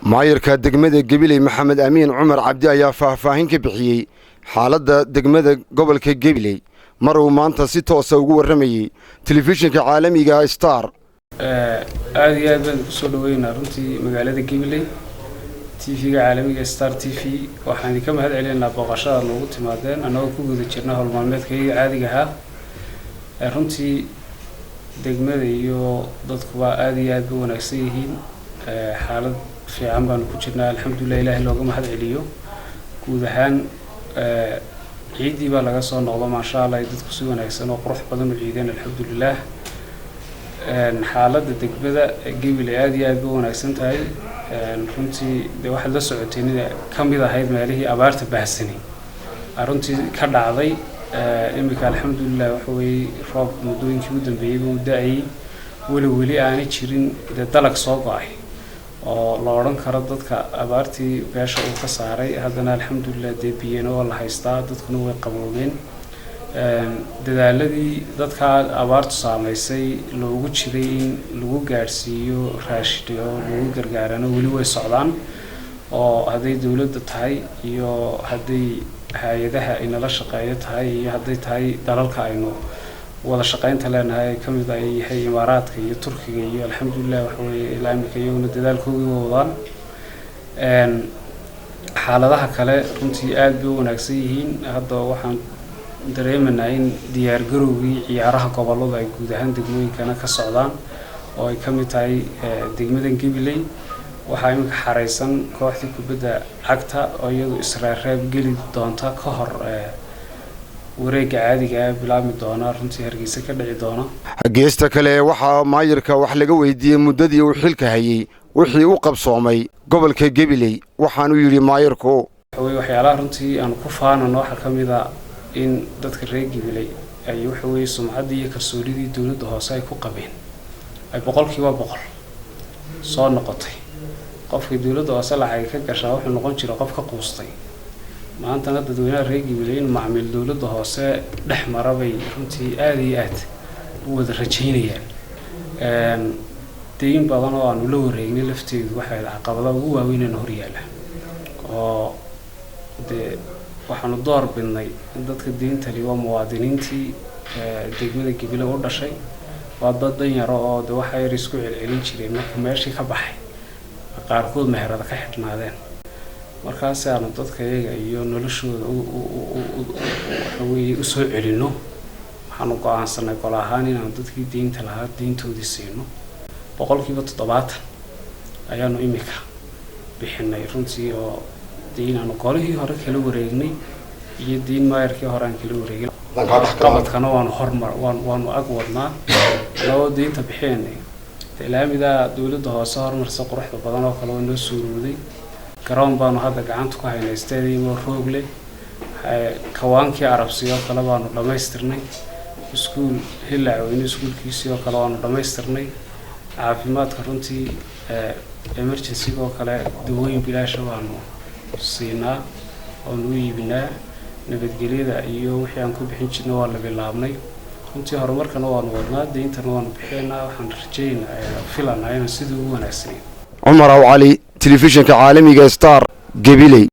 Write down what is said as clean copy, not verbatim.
maayirka degmada Gabiley Maxamed Amiin Cumar Cabdi ayaa faahfaahin ka bixiyay xaaladda degmada gobolka Gabiley mar uu maanta si toos ah ugu waramayay telefishinka caalamiga Star aad iyo aad ku soo dhaweynaa runtii magaalada Gabiley TV-ga caalamiga Star TV waxaan ka mahad celinaynaa booqashada noogu timaadeen anagoo ku guda jirnaa hawl maalmeedkayga caadiga ah runtii degmada iyo dadkuba aad iyo aad u wanaagsan yihiin xaalad fiican baan ku jirnaa alxamdulillah ilaahay looga mahad celiyo guud ahaan ciidii baa laga soo noqdo ma sha Allah dadku si wanaagsan oo qurux badan u ciideen alxamdulillah xaaladda degmada Gabiley aad iyo aad u wanaagsan tahay runtii waxa la socotay in kamid ahayd meelihii abaarta baahsanay runtii ka dhacday imika alxamdulillah waxa way roob mudooyinkii u dambeeyay uu daay wali aanay jirin dalag soo go'ay oo la oran karo dadka abaartii beesha uu ka saaray hadana alxamdulillah deebiyeen oo la haystaa dadkuna way qaboobeen dadaaladii dadka abaartu saameysay loogu jiray in lagu gaarsiiyo raashin oo lagu gargaarano wali way socdaan oo haday dawladda tahay iyo haday hay'adaha inala shaqeeyo tahay iyo haday tahay dalalka aynu wada shaqeynta leenahay kamid ay yahay Imaaraadka iyo Turkiga iyo alxamdulillah waxa way ilaamika iyaguna dadaalkooda wadaan xaaladaha kale runtii aad bay wanaagsan yihiin hadda waxaan dareemanaa in diyaar garowgii ciyaaraha gobolada ay guud ahaan degmooyinkana ka socdaan oo ay kamid tahay degmada Gabiley waxa imika xareysan kooxda kubadda cagta oo iyadu Israa'iil gali doonta ka hor wareegga caadiga ah bilaabmi doona runtii Hargeysa ka dhici doona geesta kale waxa maayirka wax laga weydiiyay muddadii uu xilka hayay wixii uu qabsoomay gobolka Gabiley waxaan u yiri maayirku waxyaalaha runtii aan ku faanano waxa kamid ah in dadka reer Gabiley ay waxa way sumcaddii iyo kalsoonidii dawladda hoose ay ku qabeen ay boqolkiiba boqol soo noqotay qofkii dawladda hoose lacag ka gashaa wuxuu noqon jiray qof ka quustay maanta dadweynaha reer Gabiley in macaamil dawladda hoose dhex marabay runtii aad iyo aad u wada rajaynayaan deyn badan oo aan la wareegnay lafteedu waxay caqabadaha ugu waaweyn ee hor yaala oo waxaanu door bidnay in dadka deynta liwa muwaadiniintii degmada Gabiley u dhashay waa dad yar oo waxa ay isku celcelin jireen marka meeshii ka baxay qaarkood meherada ka xidhnaadeen markaas aanu dadka iyaga iyo noloshooda u soo celino waxaanu go'aansanay gol ahaan inaan dadkii deynta lahaa deyntoodii siino boqolkiiba 70 ayaanu imika bixinay runtii oo deyn golihii hore kala wareegnay iyo deyn maayirkii hore aan kala wareegnay qabadkana waanu ag wadnaa loo deynta bixinay ilaamida dawladda hoose horumarsa quruxda badan oo kale oo noo suurooday garoon baanu hadda gacanta ku haynay stadium roog leh kawaankii arabsiyo kale baanu dhameystirnay iskuul hilaaweyn iskuulkiisii oo kale waanu dhameystirnay caafimaadka runtii emergency oo kale dawooyin bilaash baanu siinaa oo noo iibinaa nabadgelyada iyo wixii aan ku bixin jirnay waa la bilaabnay runtii horumarkana waanu wadnaa deyntana waanu bixinaa waxaan rajaynayaa filanaa in sidii ugu wanaagsan Umar Aw Ali telefishinka caalamiga Star Gabiley.